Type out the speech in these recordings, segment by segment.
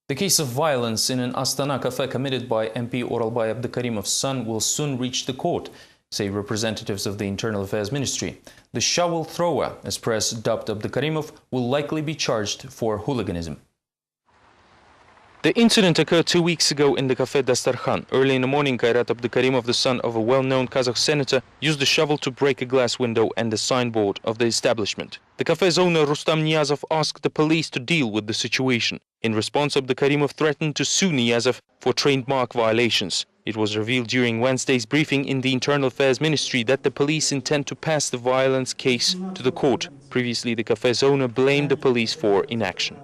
The case of violence in an Astana cafe committed by MP Oralbay Abdukarimov's son will soon reach the court, say representatives of the Internal Affairs Ministry. The shovel thrower, as press dubbed Abdukarimov, will likely be charged for hooliganism. The incident occurred 2 weeks ago in the Café Dastarkhan. Early in the morning, Kairat Abdukarimov, the son of a well-known Kazakh senator, used the shovel to break a glass window and the signboard of the establishment. The cafe's owner, Rustam Niyazov, asked the police to deal with the situation. In response, Abdukarimov threatened to sue Niyazov for trademark violations. It was revealed during Wednesday's briefing in the Internal Affairs Ministry that the police intend to pass the violence case to the court. Previously, the cafe's owner blamed the police for inaction.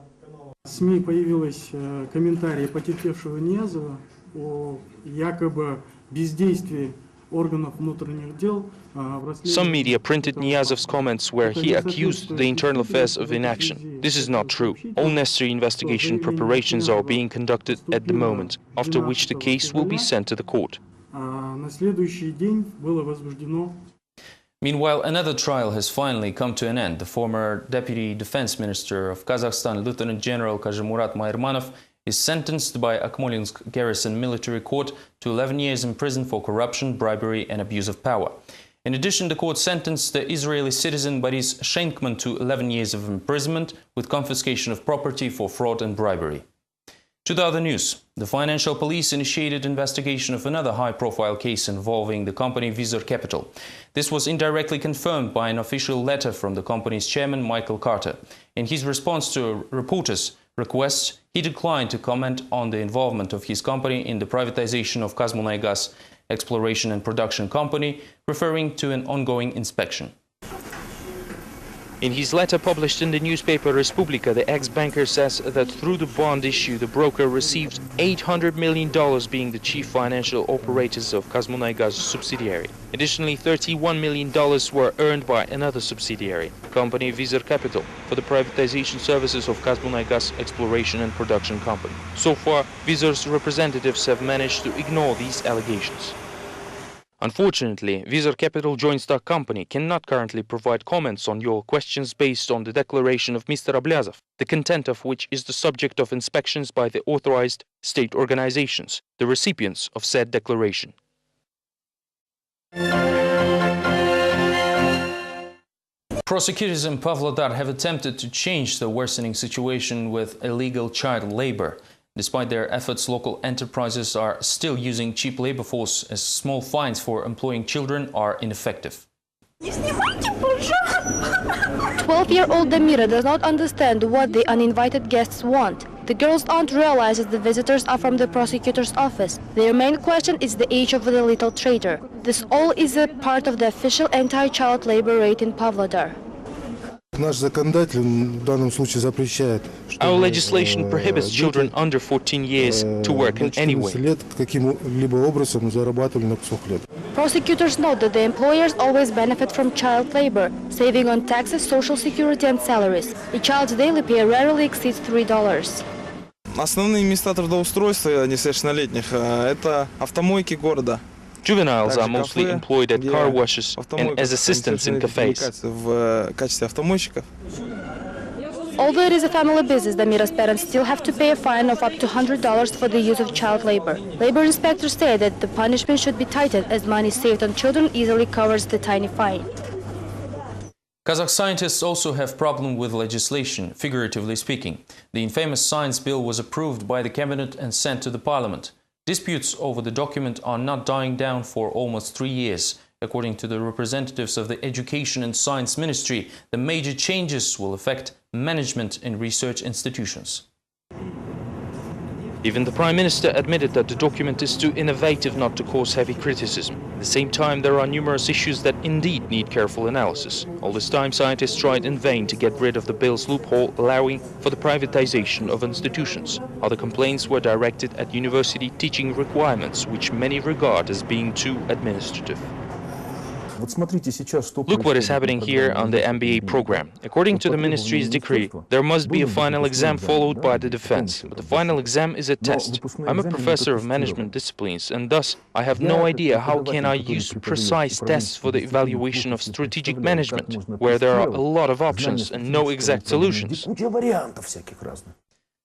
СМИ появились комментарии потерпевшего Ниязова о якобы бездействии органов внутренних дел. Some media printed Niyazov's comments where he accused the Internal Affairs of inaction. This is not true. All necessary investigation preparations are being conducted at the moment, after which the case will be sent to the court. На следующий день было возбуждено. Meanwhile, another trial has finally come to an end. The former Deputy Defense Minister of Kazakhstan, Lieutenant General Kazimurat Mairmanov, is sentenced by Akmolinsk Garrison Military Court to 11 years in prison for corruption, bribery and abuse of power. In addition, the court sentenced the Israeli citizen Boris Shenkman to 11 years of imprisonment with confiscation of property for fraud and bribery. To the other news, the financial police initiated investigation of another high-profile case involving the company Vizor Capital. This was indirectly confirmed by an official letter from the company's chairman, Michael Carter. In his response to reporters' requests, he declined to comment on the involvement of his company in the privatization of Kazmunaygas Exploration and Production Company, referring to an ongoing inspection. In his letter published in the newspaper Respublika, the ex-banker says that through the bond issue, the broker received $800 million, being the chief financial operators of Kazmunaygas subsidiary. Additionally, $31 million were earned by another subsidiary, company Vizor Capital, for the privatization services of Kazmunaygas Exploration and Production Company. So far, Vizor's representatives have managed to ignore these allegations. Unfortunately, Vizor Capital joint stock company cannot currently provide comments on your questions based on the declaration of Mr. Ablazov, the content of which is the subject of inspections by the authorized state organizations, the recipients of said declaration. Prosecutors in Pavlodar have attempted to change the worsening situation with illegal child labor. Despite their efforts, local enterprises are still using cheap labor force, as small fines for employing children are ineffective. 12-year-old Damira does not understand what the uninvited guests want. The girl's aunt realizes the visitors are from the prosecutor's office. Their main question is the age of the little traitor. This all is a part of the official anti-child labor rate in Pavlodar. Our legislation prohibits children under 14 years to work in any way. Prosecutors note that the employers always benefit from child labor, saving on taxes, social security and salaries. A child's daily pay rarely exceeds $3. Основные места трудоустройства несовершеннолетних – это автомойки города. Juveniles are mostly employed at car washes and as assistants in cafes. Although it is a family business, Damira's parents still have to pay a fine of up to $100 for the use of child labor. Labor inspectors say that the punishment should be tightened, as money saved on children easily covers the tiny fine. Kazakh scientists also have problem with legislation, figuratively speaking. The infamous science bill was approved by the cabinet and sent to the parliament. Disputes over the document are not dying down for almost 3 years. According to the representatives of the Education and Science Ministry, the major changes will affect management in research institutions. Even the Prime Minister admitted that the document is too innovative not to cause heavy criticism. At the same time, there are numerous issues that indeed need careful analysis. All this time, scientists tried in vain to get rid of the bill's loophole allowing for the privatization of institutions. Other complaints were directed at university teaching requirements, which many regard as being too administrative. Look what is happening here on the MBA program. According to the ministry's decree, there must be a final exam followed by the defense. But the final exam is a test. I'm a professor of management disciplines, and thus I have no idea how can I use precise tests for the evaluation of strategic management, where there are a lot of options and no exact solutions.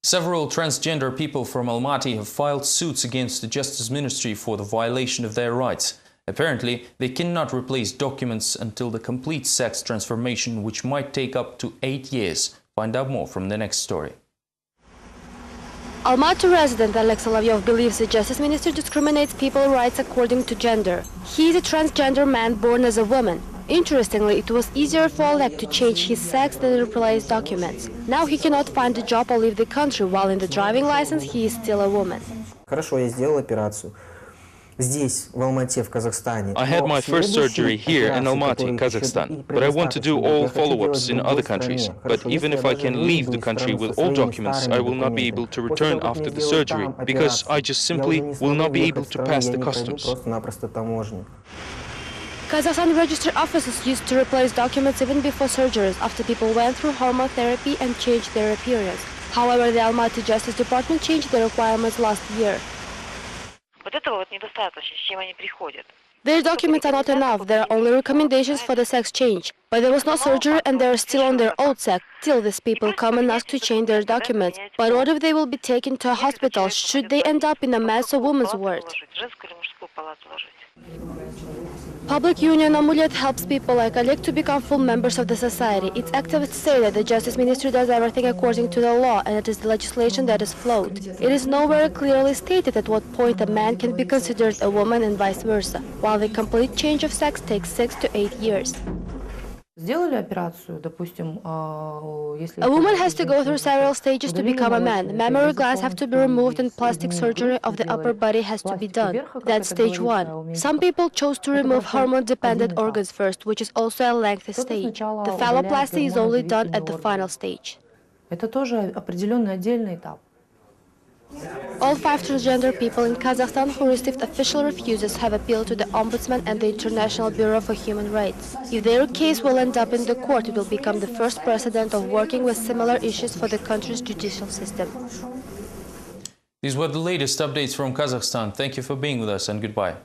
Several transgender people from Almaty have filed suits against the Justice Ministry for the violation of their rights. Apparently, they cannot replace documents until the complete sex transformation, which might take up to 8 years. Find out more from the next story. Almaty resident Alex Solovyov believes the Justice Ministry discriminates people's rights according to gender. He is a transgender man born as a woman. Interestingly, it was easier for Oleg to change his sex than replace documents. Now he cannot find a job or leave the country, while in the driving license he is still a woman. Хорошо, я сделал операцию. Здесь, в Алмате, в Казахстане. I had my first surgery here in Almaty, Kazakhstan, but I want to do all follow-ups in other countries. But even if I can leave the country with all documents, I will not be able to return after the surgery, because I just simply will not be able to pass the customs. Kazakhstan registered offices used to replace documents even before surgeries, after people went through hormone therapy and changed their appearance. However, the Almaty Justice Department changed the requirements last year. Their documents are not enough, there are only recommendations for the sex change. But there was no surgery and they are still on their old sex. Still, these people come and ask to change their documents. But what if they will be taken to a hospital? Should they end up in a men's or women's ward? Public Union Amulet helps people like Oleg to become full members of the society. Its activists say that the Justice Ministry does everything according to the law, and it is the legislation that is flawed. It is nowhere clearly stated at what point a man can be considered a woman and vice versa, while the complete change of sex takes 6 to 8 years. A woman has to go through several stages to become a man. Mammary glands have to be removed and plastic surgery of the upper body has to be done. That's stage 1. Some people chose to remove hormone-dependent organs first, which is also a lengthy stage. The phalloplasty is only done at the final stage. All 5 transgender people in Kazakhstan who received official refuses have appealed to the Ombudsman and the International Bureau for Human Rights. If their case will end up in the court, it will become the first precedent of working with similar issues for the country's judicial system. These were the latest updates from Kazakhstan. Thank you for being with us and goodbye.